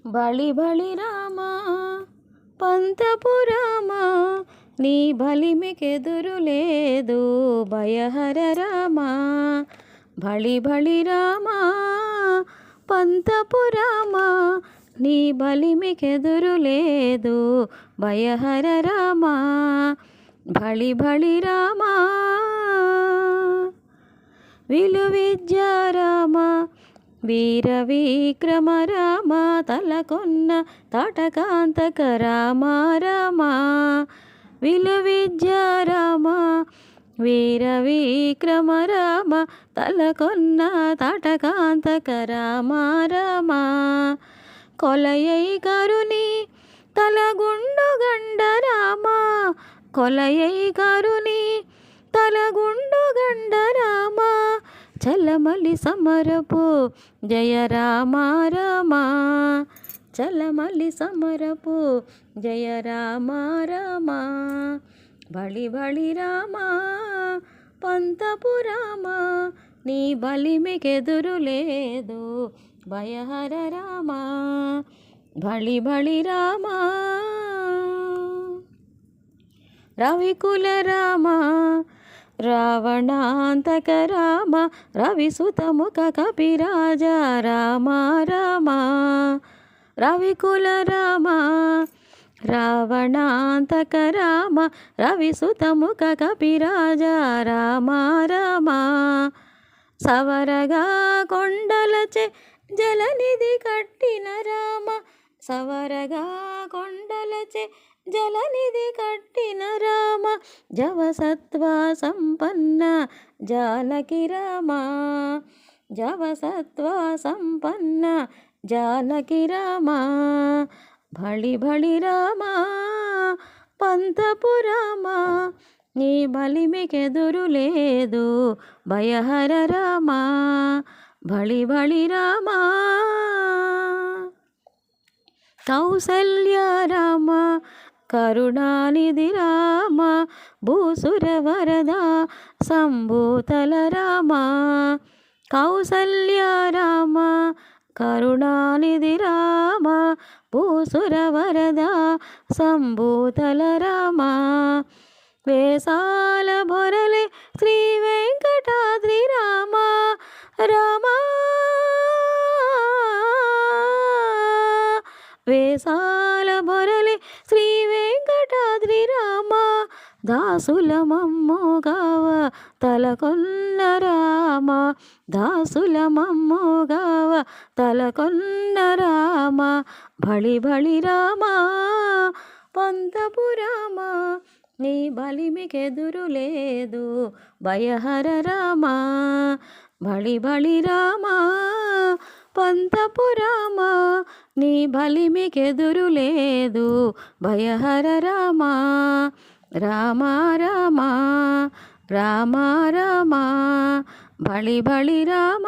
బళి బళి రామ పంతపు రామ, నీ బలిమికెదురు లేదు భయహర రామ. బళి బళి రామ పంతపు రామ, నీ బలిమికెదురు లేదు భయహర రామ. బళి బళి రామ విలువిద్య రామ, వీర విక్రమ రామ, తలకొన్న తాటకాంతక రామ రామ. విలువిద్య రామ, వీర విక్రమ రామ, తలకొన్న తాటకాంతక రామ రామ. కొలయై కరుని తలగుండు గండ రామ, కొలయై కరుని తలగుండు గండ రామ. చలమలి సమరపు జయ రామ రామ, చలమలి సమరపు జయ రామ రామ. బళి బళి రామ పంతపు రామ, నీ బలిమికెదురు లేదు భయహర రామ. బళి బళి రామ రవికుల రామ, రావణాంతక రామ, రవిసుతముఖ కపిరాజ రామ రామ. రవికుల రామ, రావణాంతక రామ, రవిసుతముఖ కపిరాజ రామ రామ. సవరగా కొండలచే జలనిధి కట్టిన రామ, సవరగా కొండలచే జలనిధి కట్టిన రామ. జవసత్వ సంపన్న జానకి రామ, జవసత్వ సంపన్న జానకి రామ. బళి బళి రామ పంతపు రామ, నీ బలిమికెదురు లేదు భయహర రామ. బళి బళి రామ కౌసల్య రామ, కరుణానిధి రామ, భూసుర వరద సంభూతల రామ. కౌసల్య రామ, కరుణానిధి రామ, భూసుర వరద సంభూతల రామ. వేసాల బొరలే శ్రీ వెంకటాద్రి రామ రామ. వేసాల బొరలే శ్రీ వెంకటాద్రి రామ. దాసుల మమ్ముగావ తలకొన్న రామ, దాసుల మమ్ముగావ తలకొన్న రామ. బళి బళి రామ పంతపు రామ, నీ బలిమికెదురు లేదు భయహర రామ. బళి బళి రామ పంతపు రామ, నీ బలిమికెదురు లేదు భయహర రామ. రామ రామ రామ రామ, బళి బళి రామ.